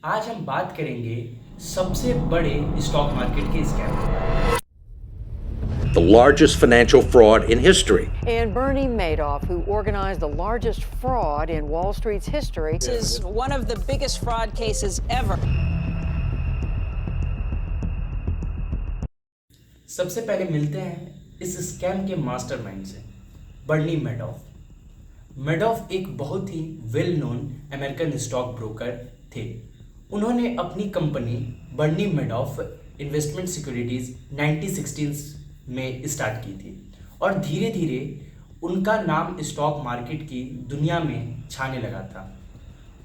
आज हम बात करेंगे सबसे बड़े स्टॉक मार्केट के स्कैम के बारे में। The largest financial fraud in history. And Bernie Madoff, who organized the largest fraud in Wall Street's history. This is one of the biggest fraud cases ever. सबसे पहले मिलते हैं इस स्कैम के मास्टरमाइंड से, बर्नी मैडॉफ। मैडॉफ एक बहुत ही well known American stock broker थे। उन्होंने अपनी company Bernie Madoff investment securities 1916 में स्टार्ट की थी और धीरे धीरे उनका नाम स्टॉक मार्केट की दुनिया में छाने लगा था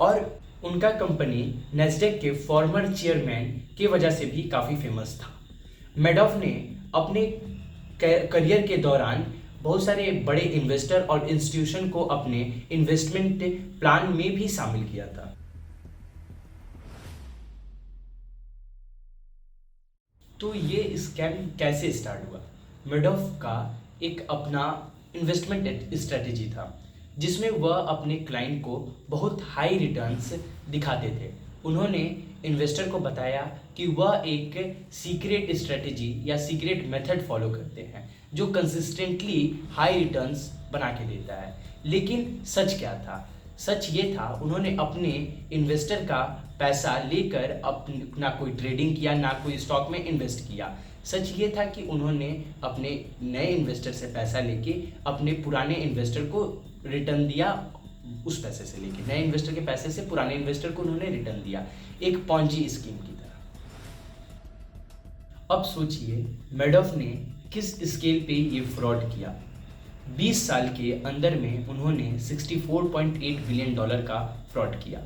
और उनका कंपनी नैस्डैक के फॉर्मर चेयरमैन की वजह से भी काफ़ी फेमस था। मैडॉफ ने अपने करियर के दौरान बहुत सारे बड़े इन्वेस्टर और इंस्टीट्यूशन को अपने इन्वेस्टमेंट प्लान में भी शामिल किया था। तो ये स्कैम कैसे स्टार्ट हुआ? मैडॉफ का एक अपना इन्वेस्टमेंट स्ट्रेटेजी था जिसमें वह अपने क्लाइंट को बहुत हाई रिटर्न्स दिखाते थे। उन्होंने इन्वेस्टर को बताया कि वह एक सीक्रेट स्ट्रेटेजी या सीक्रेट मेथड फॉलो करते हैं जो कंसिस्टेंटली हाई रिटर्न्स बना के देता है। लेकिन सच क्या था? सच ये था, उन्होंने अपने इन्वेस्टर का पैसा लेकर ना कोई ट्रेडिंग किया, ना कोई स्टॉक में इन्वेस्ट किया। सच ये था कि उन्होंने अपने नए इन्वेस्टर से पैसा लेके अपने पुराने इन्वेस्टर को रिटर्न दिया। उस पैसे से लेके नए इन्वेस्टर के पैसे से पुराने इन्वेस्टर को उन्होंने रिटर्न दिया, एक पॉन्जी स्कीम की तरह। अब सोचिए मैडॉफ ने किस स्केल पे ये फ्रॉड किया। 20 साल के अंदर में उन्होंने $64.8 बिलियन का फ्रॉड किया,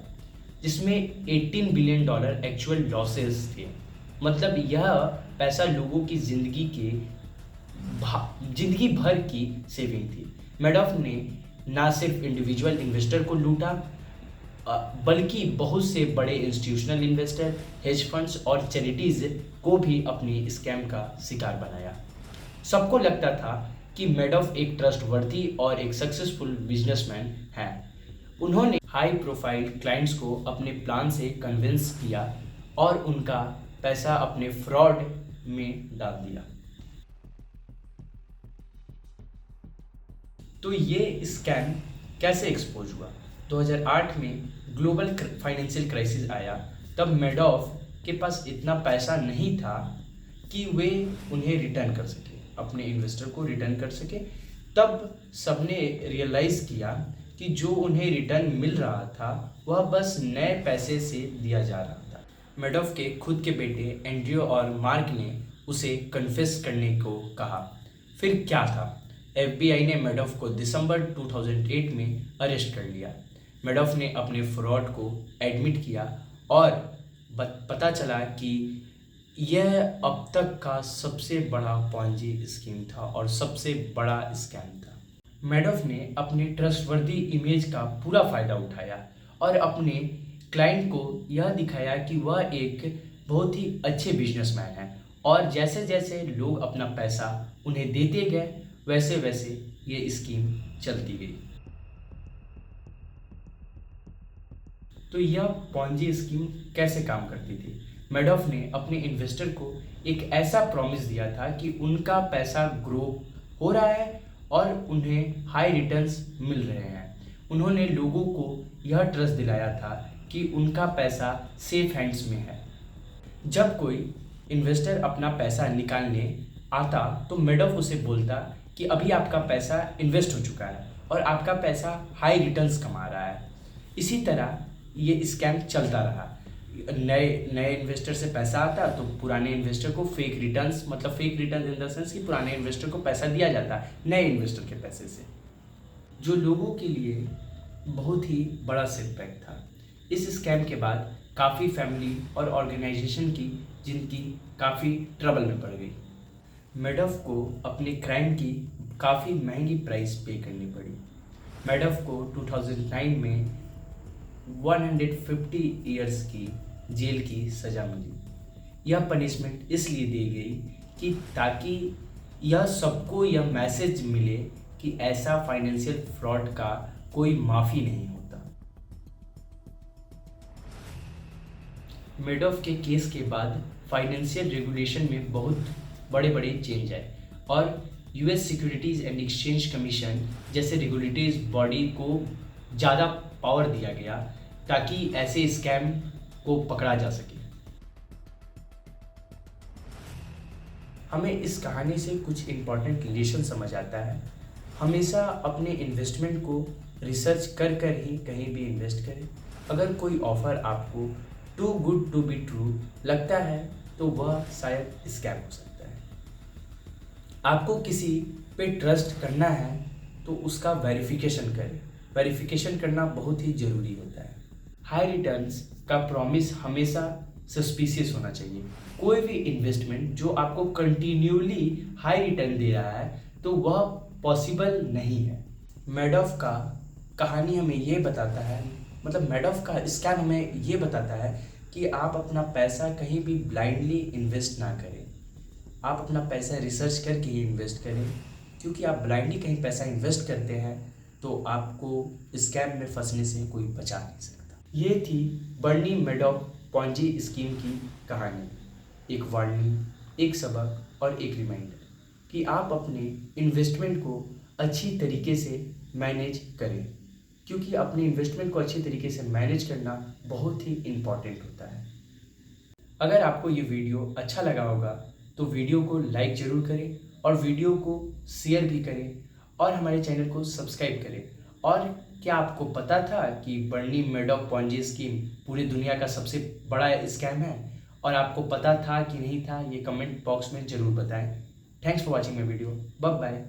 जिसमें $18 बिलियन एक्चुअल लॉसेस थे। मतलब यह पैसा लोगों की जिंदगी भर की सेविंग थी। मैडॉफ ने ना सिर्फ इंडिविजुअल इन्वेस्टर को लूटा बल्कि बहुत से बड़े इंस्टीट्यूशनल इन्वेस्टर, हेज फंड्स और चैरिटीज को भी अपनी स्कैम का शिकार बनाया। सबको लगता था कि मैडॉफ एक ट्रस्टवर्दी और एक सक्सेसफुल बिजनेसमैन हैं। उन्होंने हाई प्रोफाइल क्लाइंट्स को अपने प्लान से कन्विंस किया और उनका पैसा अपने फ्रॉड में डाल दिया। तो ये स्कैम कैसे एक्सपोज हुआ? 2008 में ग्लोबल फाइनेंशियल क्राइसिस आया। तब मैडॉफ के पास इतना पैसा नहीं था कि वे उन्हें रिटर्न कर सके, अपने इन्वेस्टर को रिटर्न कर सके। तब सबने रियलाइज़ किया कि जो उन्हें रिटर्न मिल रहा था वह बस नए पैसे से दिया जा रहा था। मैडॉफ के खुद के बेटे एंड्रयू और मार्क ने उसे कन्फेस करने को कहा। फिर क्या था? FBI ने मैडॉफ को दिसंबर 2008 में अरेस्ट कर लिया। मैडॉफ ने अपने फ्रॉड को एडमिट किया और पता चला कि यह अब तक का सबसे बड़ा पॉन्जी स्कीम था और सबसे बड़ा स्कैम था। मैडॉफ ने अपने ट्रस्टवर्दी इमेज का पूरा फ़ायदा उठाया और अपने क्लाइंट को यह दिखाया कि वह एक बहुत ही अच्छे बिजनेसमैन हैं और जैसे जैसे लोग अपना पैसा उन्हें देते गए वैसे वैसे ये स्कीम चलती गई। तो यह पॉन्जी स्कीम कैसे काम करती थी? मैडॉफ ने अपने इन्वेस्टर को एक ऐसा प्रॉमिस दिया था कि उनका पैसा ग्रो हो रहा है और उन्हें हाई रिटर्न्स मिल रहे हैं। उन्होंने लोगों को यह ट्रस्ट दिलाया था कि उनका पैसा सेफ हैंड्स में है। जब कोई इन्वेस्टर अपना पैसा निकालने आता तो मैडॉफ उसे बोलता कि अभी आपका पैसा इन्वेस्ट हो चुका है और आपका पैसा हाई रिटर्न्स कमा रहा है। इसी तरह ये स्कैम चलता रहा। नए इन्वेस्टर से पैसा आता तो पुराने इन्वेस्टर को फेक रिटर्न्स, मतलब fake return in the sense कि पुराने इन्वेस्टर को पैसा दिया जाता है नए इन्वेस्टर के पैसे से, जो लोगों के लिए बहुत ही बड़ा सेटबैक था। इस स्कैम के बाद काफ़ी फैमिली और ऑर्गेनाइजेशन की जिंदगी काफ़ी ट्रबल में पड़ गई। मैडॉफ को अपने क्राइम की काफ़ी महंगी प्राइस पे करनी पड़ी। मैडॉफ को 2009 में 150 ईयर्स की जेल की सज़ा मिली। यह पनिशमेंट इसलिए दी गई कि ताकि यह सबको यह मैसेज मिले कि ऐसा फाइनेंशियल फ्रॉड का कोई माफ़ी नहीं होता। मेडोफ के केस के बाद फाइनेंशियल रेगुलेशन में बहुत बड़े बड़े चेंज आए और US securities and exchange commission जैसे रेगुलेटरी बॉडी को ज़्यादा पावर दिया गया ताकि ऐसे स्कैम को पकड़ा जा सके। हमें इस कहानी से कुछ इम्पॉर्टेंट रिलेशन समझ आता है। हमेशा अपने इन्वेस्टमेंट को रिसर्च कर कर ही कहीं भी इन्वेस्ट करें। अगर कोई ऑफ़र आपको too good to be true लगता है तो वह शायद स्कैम हो सकता है। आपको किसी पे ट्रस्ट करना है तो उसका वेरिफिकेशन करें। वेरिफिकेशन करना बहुत ही ज़रूरी होता है। हाई रिटर्न्स का प्रॉमिस हमेशा सस्पिशियस होना चाहिए। कोई भी इन्वेस्टमेंट जो आपको कंटिन्यूली हाई रिटर्न दे रहा है तो वह पॉसिबल नहीं है। मैडॉफ का कहानी हमें ये बताता है, मतलब मैडॉफ का स्कैम हमें ये बताता है कि आप अपना पैसा कहीं भी ब्लाइंडली इन्वेस्ट ना करें। आप अपना पैसा रिसर्च करके ही इन्वेस्ट करें, क्योंकि आप ब्लाइंडली कहीं पैसा इन्वेस्ट करते हैं तो आपको स्कैम में फंसने से कोई बचा नहीं सकता। ये थी बर्नी मैडॉफ पॉन्जी स्कीम की कहानी। एक वार्निंग, एक सबक और एक रिमाइंडर कि आप अपने इन्वेस्टमेंट को अच्छी तरीके से मैनेज करें, क्योंकि अपने इन्वेस्टमेंट को अच्छी तरीके से मैनेज करना बहुत ही इम्पॉर्टेंट होता है। अगर आपको ये वीडियो अच्छा लगा होगा तो वीडियो को लाइक ज़रूर करें और वीडियो को शेयर भी करें और हमारे चैनल को सब्सक्राइब करें। और क्या आपको पता था कि बर्नी मैडॉफ पॉन्जी स्कीम पूरी दुनिया का सबसे बड़ा स्कैम है? और आपको पता था कि नहीं था, ये कमेंट बॉक्स में ज़रूर बताएं। Thanks for watching my video. Bye bye.